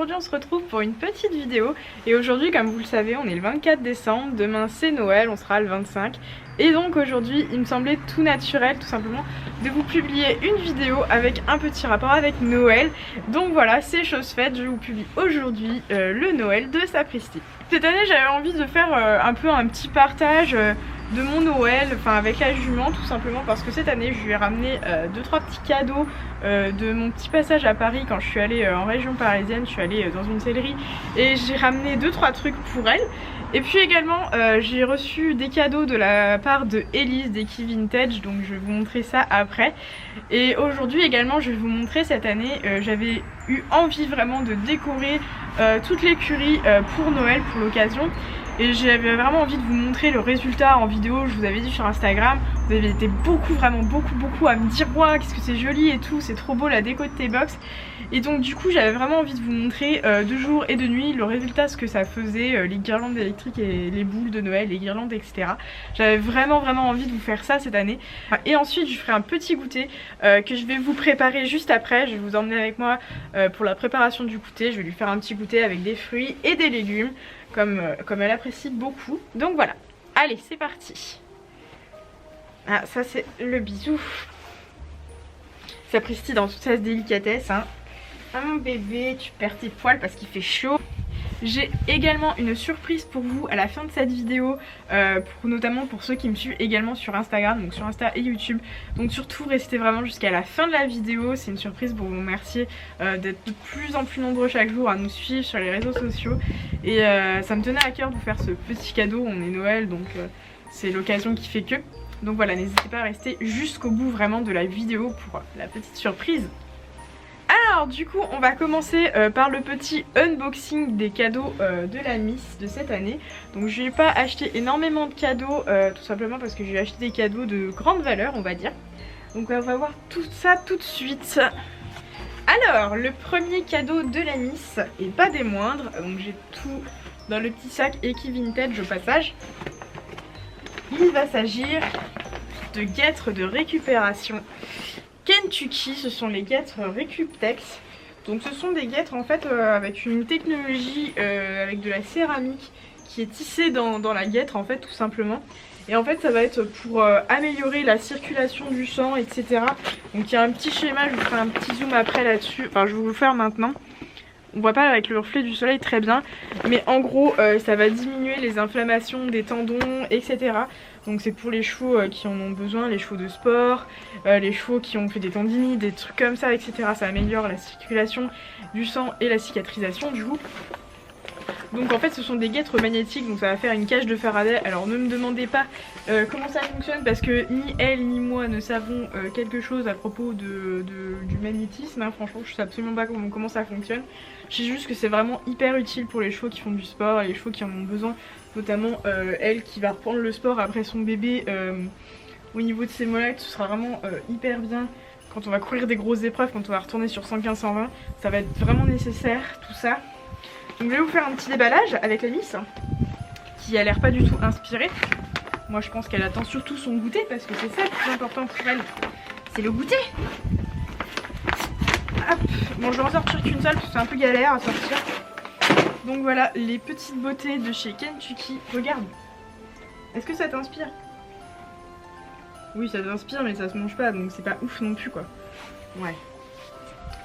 aujourd'hui on se retrouve pour une petite vidéo. Et aujourd'hui, comme vous le savez, on est le 24 décembre, demain c'est Noël, on sera le 25. Et donc aujourd'hui il me semblait tout naturel tout simplement de vous publier une vidéo avec un petit rapport avec Noël. Donc voilà, c'est chose faite, je vous publie aujourd'hui le Noël de Sapristi. Cette année j'avais envie de faire un peu un petit partage de mon Noël, enfin avec la jument tout simplement parce que cette année je lui ai ramené 2-3 petits cadeaux de mon petit passage à Paris quand je suis allée en région parisienne. Je suis allée dans une sellerie et j'ai ramené 2-3 trucs pour elle. Et puis également j'ai reçu des cadeaux de la part de Elise d'Eki Vintage, donc je vais vous montrer ça après. Et aujourd'hui également je vais vous montrer cette année, j'avais eu envie vraiment de décorer toute l'écurie pour Noël, pour l'occasion. Et j'avais vraiment envie de vous montrer le résultat en vidéo, je vous avais dit sur Instagram. Vous avez été beaucoup, vraiment beaucoup à me dire « Waouh, qu'est-ce que c'est joli et tout, c'est trop beau la déco de tes box ». Et donc du coup j'avais vraiment envie de vous montrer de jour et de nuit le résultat, ce que ça faisait, les guirlandes électriques et les boules de Noël, les guirlandes etc. J'avais vraiment envie de vous faire ça cette année. Et ensuite je ferai un petit goûter que je vais vous préparer juste après. Je vais vous emmener avec moi pour la préparation du goûter. Je vais lui faire un petit goûter avec des fruits et des légumes comme elle apprécie beaucoup. Donc voilà, allez c'est parti. Ah ça c'est le bisou. Sapristi dans toute sa délicatesse hein. Ah mon bébé, tu perds tes poils parce qu'il fait chaud. J'ai également une surprise pour vous à la fin de cette vidéo, notamment pour ceux qui me suivent également sur Instagram, donc sur Insta et YouTube. Donc surtout restez vraiment jusqu'à la fin de la vidéo, c'est une surprise pour vous remercier d'être de plus en plus nombreux chaque jour à nous suivre sur les réseaux sociaux. Et ça me tenait à cœur de vous faire ce petit cadeau, on est Noël donc c'est l'occasion qui fait que. Donc voilà, n'hésitez pas à rester jusqu'au bout vraiment de la vidéo pour la petite surprise. Alors du coup on va commencer par le petit unboxing des cadeaux de la Miss de cette année. Donc je n'ai pas acheté énormément de cadeaux tout simplement parce que j'ai acheté des cadeaux de grande valeur on va dire. Donc on va voir tout ça tout de suite. Alors le premier cadeau de la Miss et pas des moindres, donc j'ai tout dans le petit sac Eki Vintage au passage. Il va s'agir de guêtres de récupération Kentucky, ce sont les guêtres Recuptex. Donc ce sont des guêtres en fait avec une technologie avec de la céramique qui est tissée dans la guêtre en fait tout simplement. Et en fait ça va être pour améliorer la circulation du sang etc. Donc il y a un petit schéma, je vous ferai un petit zoom après là-dessus, enfin je vais vous le faire maintenant. On voit pas avec le reflet du soleil très bien, mais en gros ça va diminuer les inflammations des tendons etc. Donc c'est pour les chevaux qui en ont besoin, les chevaux de sport, les chevaux qui ont fait des tendinites, des trucs comme ça etc. Ça améliore la circulation du sang et la cicatrisation du coup. Donc en fait ce sont des guêtres magnétiques, donc ça va faire une cage de Faraday. Alors ne me demandez pas comment ça fonctionne parce que ni elle ni moi ne savons quelque chose à propos du magnétisme hein. Franchement je sais absolument pas comment ça fonctionne. Je sais juste que c'est vraiment hyper utile pour les chevaux qui font du sport et les chevaux qui en ont besoin. Notamment elle qui va reprendre le sport après son bébé, au niveau de ses molettes ce sera vraiment hyper bien. Quand on va courir des grosses épreuves, quand on va retourner sur 115-120, ça va être vraiment nécessaire tout ça. Donc je vais vous faire un petit déballage avec la Miss qui a l'air pas du tout inspirée. Moi je pense qu'elle attend surtout son goûter parce que c'est ça le plus important pour elle, c'est le goûter. Hop. Bon je vais en sortir qu'une seule parce que c'est un peu galère à sortir. Donc voilà les petites beautés de chez Kentucky. Regarde, est-ce que ça t'inspire? Oui ça t'inspire mais ça se mange pas donc c'est pas ouf non plus quoi. Ouais.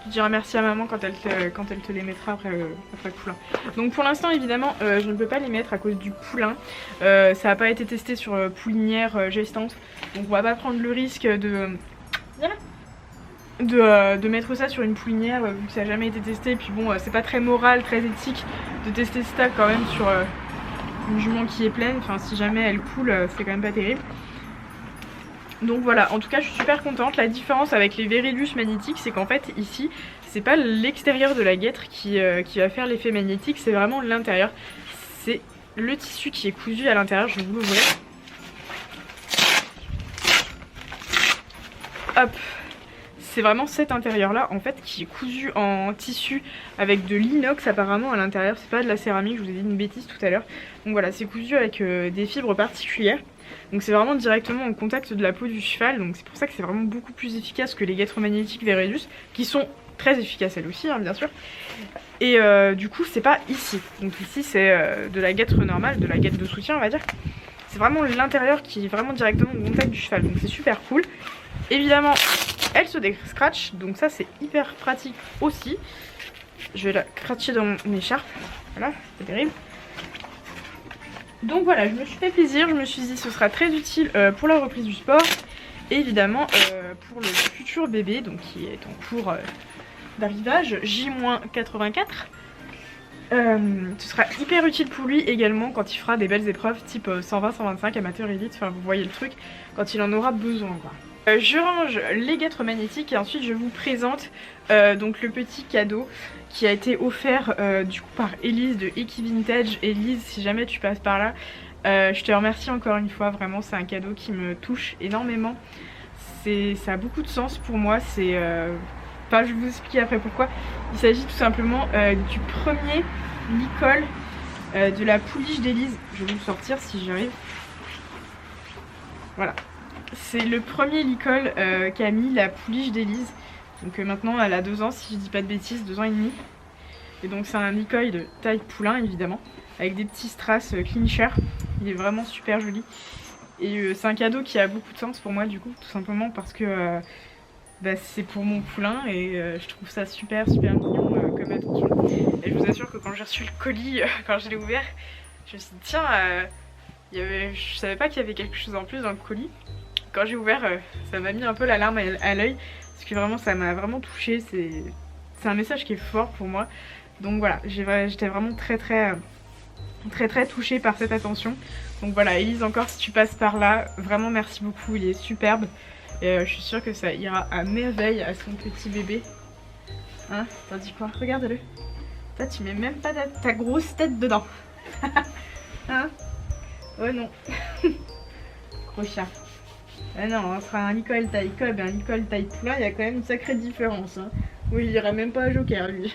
Tu diras merci à maman quand elle te les mettra après le poulain. Donc pour l'instant évidemment je ne peux pas les mettre à cause du poulain. Ça n'a pas été testé sur poulinière gestante. Donc on va pas prendre le risque de mettre ça sur une poulinière vu que ça n'a jamais été testé. Et puis bon c'est pas très moral, très éthique de tester ça quand même sur une jument qui est pleine. Enfin si jamais elle coule c'est quand même pas terrible. Donc voilà, en tout cas je suis super contente. La différence avec les Vérilus magnétiques c'est qu'en fait ici c'est pas l'extérieur de la guêtre qui va faire l'effet magnétique, c'est vraiment l'intérieur. C'est le tissu qui est cousu à l'intérieur, je vais vous l'ouvrir. Hop, c'est vraiment cet intérieur là en fait qui est cousu en tissu avec de l'inox apparemment à l'intérieur, c'est pas de la céramique, je vous ai dit une bêtise tout à l'heure. Donc voilà, c'est cousu avec des fibres particulières. Donc c'est vraiment directement en contact de la peau du cheval, donc c'est pour ça que c'est vraiment beaucoup plus efficace que les guêtres magnétiques Vérilus qui sont très efficace elle aussi, hein, bien sûr. Et du coup c'est pas ici, donc ici c'est de la guêtre normale, de la guêtre de soutien on va dire. C'est vraiment l'intérieur qui est vraiment directement au contact du cheval, donc c'est super cool. Évidemment elle se déscratch, donc ça c'est hyper pratique aussi. Je vais la cratcher dans mon écharpe, voilà, c'est terrible. Donc voilà, je me suis fait plaisir, je me suis dit ce sera très utile pour la reprise du sport. Et évidemment pour le futur bébé, donc qui est en cours d'arrivage, J-84. Ce sera hyper utile pour lui également quand il fera des belles épreuves type 120-125 amateur élite, enfin vous voyez le truc, quand il en aura besoin quoi. Je range les guêtres magnétiques et ensuite je vous présente donc le petit cadeau qui a été offert du coup par Elise de Eki Vintage. Elise, si jamais tu passes par là, je te remercie encore une fois, vraiment c'est un cadeau qui me touche énormément. Ça a beaucoup de sens pour moi, c'est... Enfin je vais vous expliquer après pourquoi. Il s'agit tout simplement du premier licol de la pouliche d'Elise. Je vais vous le sortir si j'y arrive. Voilà. C'est le premier licol qu'a mis la pouliche d'Elise. Donc maintenant elle a 2 ans si je dis pas de bêtises, 2 ans et demi. Et donc c'est un licol de taille poulain évidemment, avec des petits strass clincher. Il est vraiment super joli. Et c'est un cadeau qui a beaucoup de sens pour moi du coup, tout simplement parce que c'est pour mon poulain et je trouve ça super mignon comme attention. Et je vous assure que quand j'ai reçu le colis, quand je l'ai ouvert, je me suis dit tiens, je savais pas qu'il y avait quelque chose en plus dans le colis. Quand j'ai ouvert, ça m'a mis un peu la larme à l'œil, parce que vraiment ça m'a vraiment touchée, c'est un message qui est fort pour moi. Donc voilà, j'étais vraiment très touchée par cette attention. Donc voilà, Elise, encore si tu passes par là, vraiment merci beaucoup, il est superbe. Et je suis sûre que ça ira à merveille à son petit bébé. Hein, t'en dis quoi? Regarde-le. Toi tu mets même pas ta grosse tête dedans. Hein? Oh non. Gros chat. Ah non, entre un licol taille cob et un licol taille poulain, il y a quand même une sacrée différence. Hein. Oui, il ira même pas à Joker lui.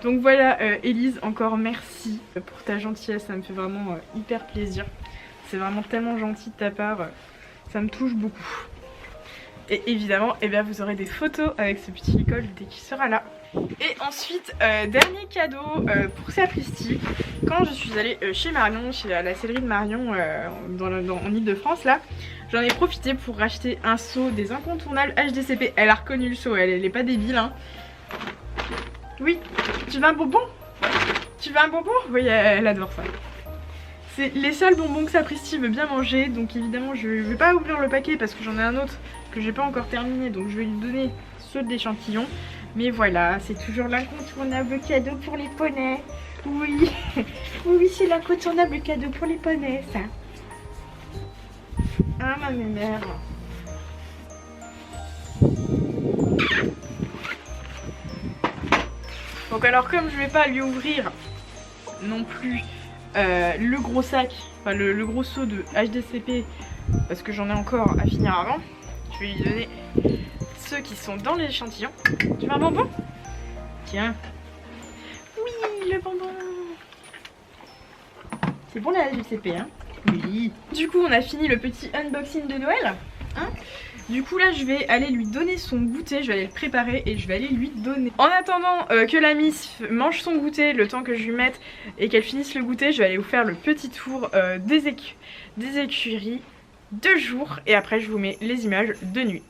Donc voilà, Elise, encore merci pour ta gentillesse, ça me fait vraiment hyper plaisir. C'est vraiment tellement gentil de ta part, ça me touche beaucoup. Et évidemment, vous aurez des photos avec ce petit licol dès qu'il sera là. Et ensuite, dernier cadeau pour Sapristi. Quand je suis allée chez Marion, chez la sellerie de Marion en Ile-de-France là, j'en ai profité pour racheter un seau des incontournables HDCP. Elle a reconnu le seau, elle est pas débile hein. Oui, tu veux un bonbon? Tu veux un bonbon? Oui, elle adore ça. C'est les seuls bonbons que Sapristi veut bien manger, donc évidemment je vais pas ouvrir le paquet parce que j'en ai un autre que j'ai pas encore terminé, donc je vais lui donner ceux de l'échantillon. Mais voilà, c'est toujours l'incontournable cadeau pour les poneys. Oui, oui, c'est l'incontournable cadeau pour les poneys, ça. Ah, ma mère. Donc alors comme je vais pas lui ouvrir non plus le gros sac, enfin le gros seau de HDCP, parce que j'en ai encore à finir avant, je vais lui donner ceux qui sont dans l'échantillon. Tu veux un bonbon? Tiens. Oui, le bonbon. C'est bon la HDCP hein? Oui. Du coup on a fini le petit unboxing de Noël hein. Du coup là je vais aller lui donner son goûter, je vais aller le préparer et je vais aller lui donner. En attendant que la Miss mange son goûter, le temps que je lui mette et qu'elle finisse le goûter, je vais aller vous faire le petit tour des écuries de jour et après je vous mets les images de nuit.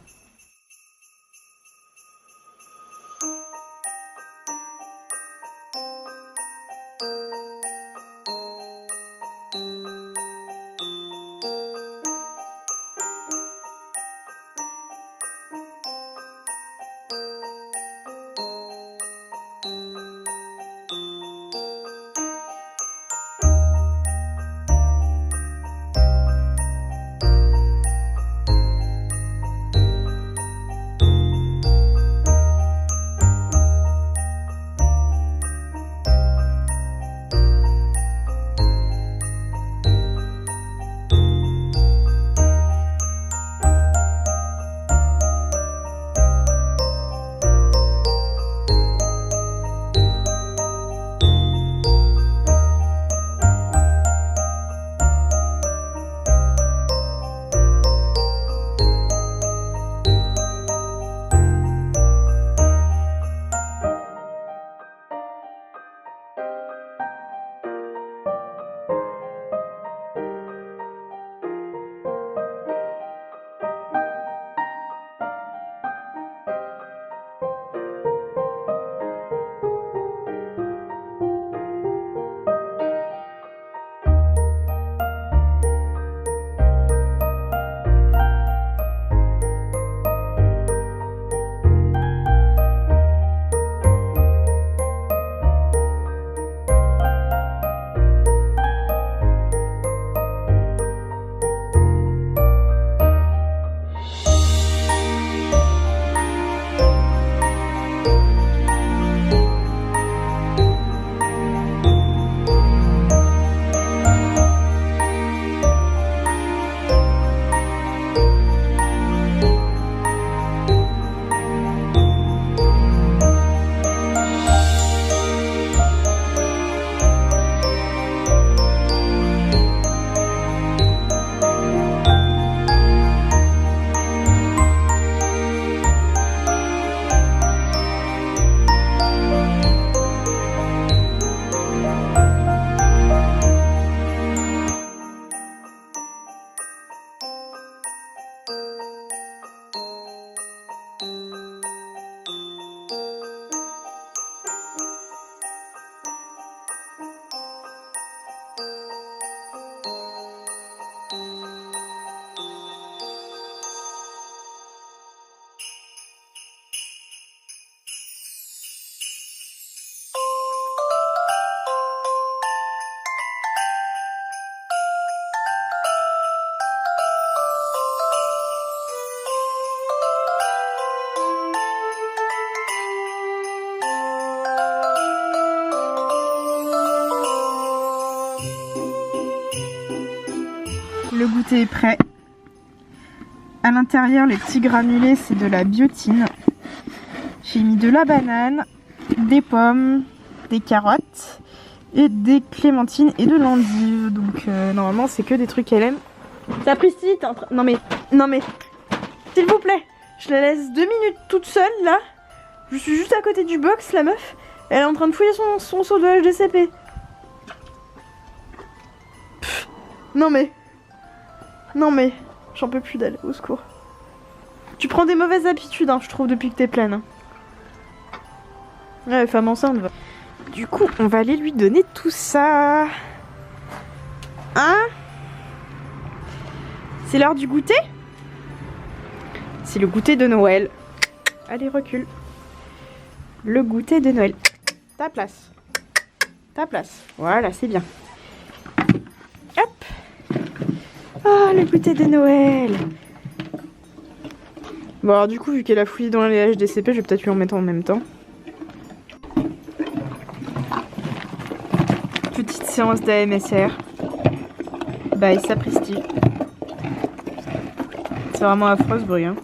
Le goûter est prêt. À l'intérieur, les petits granulés, c'est de la biotine. J'ai mis de la banane, des pommes, des carottes et des clémentines et de l'endive. Donc normalement, c'est que des trucs qu'elle aime. Sapristi, t'es en train... Non mais, s'il vous plaît, je la laisse 2 minutes toute seule là. Je suis juste à côté du box, la meuf. Elle est en train de fouiller son seau de HDCP. Pff, non mais, j'en peux plus d'elle, au secours. Tu prends des mauvaises habitudes, hein, je trouve, depuis que t'es pleine. Hein. Ouais, femme enceinte. Va. Du coup, on va aller lui donner tout ça. Hein? C'est l'heure du goûter? C'est le goûter de Noël. Allez, recule. Le goûter de Noël. Ta place. Ta place. Voilà, c'est bien. Hop. Oh, le goûter de Noël. Bon, alors du coup, vu qu'elle a fouillé dans les HDCP, je vais peut-être lui en mettre en même temps. Petite séance d'AMSR. Bye, Sapristi. C'est vraiment affreux ce bruit, hein.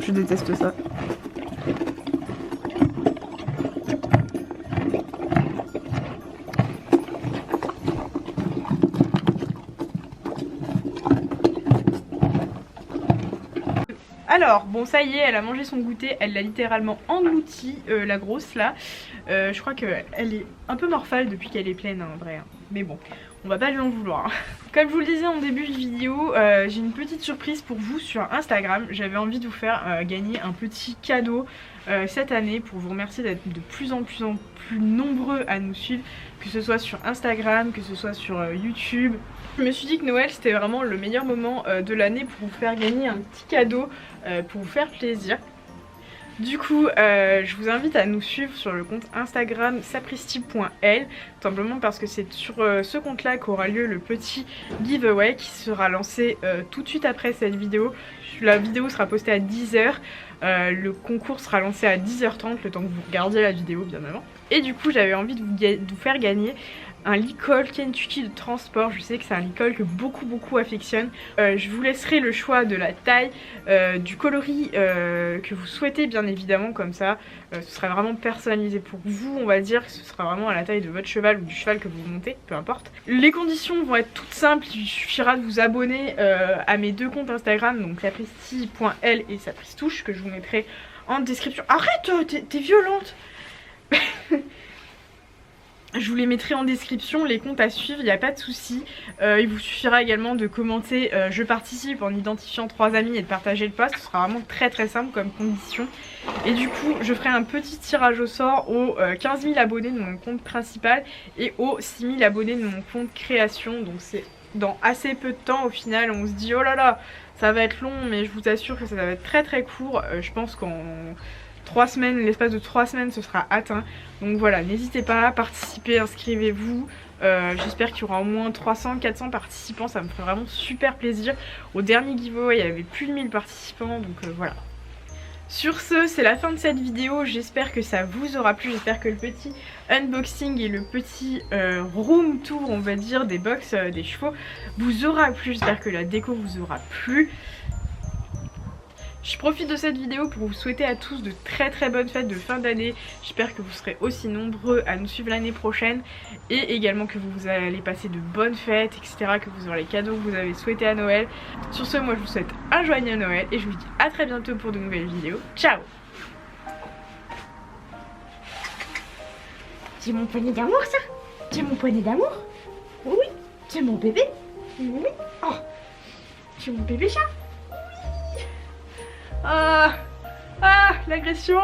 Je déteste ça. Alors, bon ça y est, elle a mangé son goûter, elle l'a littéralement englouti, la grosse là. Je crois qu'elle est un peu morphale depuis qu'elle est pleine, hein, en vrai. Hein. Mais bon, on va pas lui en vouloir. Hein. Comme je vous le disais en début de vidéo, j'ai une petite surprise pour vous sur Instagram. J'avais envie de vous faire gagner un petit cadeau cette année pour vous remercier d'être de plus en plus nombreux à nous suivre, que ce soit sur Instagram, que ce soit sur YouTube. Je me suis dit que Noël c'était vraiment le meilleur moment de l'année pour vous faire gagner un petit cadeau, pour vous faire plaisir. Du coup, je vous invite à nous suivre sur le compte Instagram sapristi.l, tout simplement parce que c'est sur ce compte là qu'aura lieu le petit giveaway qui sera lancé tout de suite après cette vidéo. La vidéo sera postée à 10 h, le concours sera lancé à 10h30, le temps que vous regardiez la vidéo bien avant. Et du coup j'avais envie de vous faire gagner un licol Kentucky de transport. Je sais que c'est un licol que beaucoup affectionnent. Je vous laisserai le choix de la taille, du coloris que vous souhaitez bien évidemment, comme ça ce sera vraiment personnalisé pour vous, on va dire que ce sera vraiment à la taille de votre cheval ou du cheval que vous montez, peu importe. Les conditions vont être toutes simples, il suffira de vous abonner à mes deux comptes Instagram, donc sapristi.l et sapristouche, que je vous mettrai en description. Arrête, t'es violente. Je vous les mettrai en description, les comptes à suivre, il n'y a pas de souci. Il vous suffira également de commenter je participe en identifiant 3 amis et de partager le post. Ce sera vraiment très simple comme condition. Et du coup je ferai un petit tirage au sort aux 15 000 abonnés de mon compte principal et aux 6 000 abonnés de mon compte création. Donc c'est dans assez peu de temps au final. On se dit oh là là ça va être long, mais je vous assure que ça va être très court. Je pense qu'en 3 semaines, l'espace de 3 semaines ce sera atteint. Donc voilà, n'hésitez pas à participer, inscrivez-vous. J'espère qu'il y aura au moins 300-400 participants, ça me ferait vraiment super plaisir. Au dernier giveaway il y avait plus de 1000 participants, donc voilà. Sur ce, c'est la fin de cette vidéo, j'espère que ça vous aura plu, j'espère que le petit unboxing et le petit room tour, on va dire, des box des chevaux vous aura plu, j'espère que la déco vous aura plu. Je profite de cette vidéo pour vous souhaiter à tous de très bonnes fêtes de fin d'année. J'espère que vous serez aussi nombreux à nous suivre l'année prochaine et également que vous allez passer de bonnes fêtes, etc. Que vous aurez les cadeaux que vous avez souhaités à Noël. Sur ce, moi je vous souhaite un joyeux Noël et je vous dis à très bientôt pour de nouvelles vidéos. Ciao! C'est mon poignet d'amour ça? C'est mon poignet d'amour? Oui. C'est mon bébé? Oui. Oh. C'est mon bébé chat? Ah, l'agression!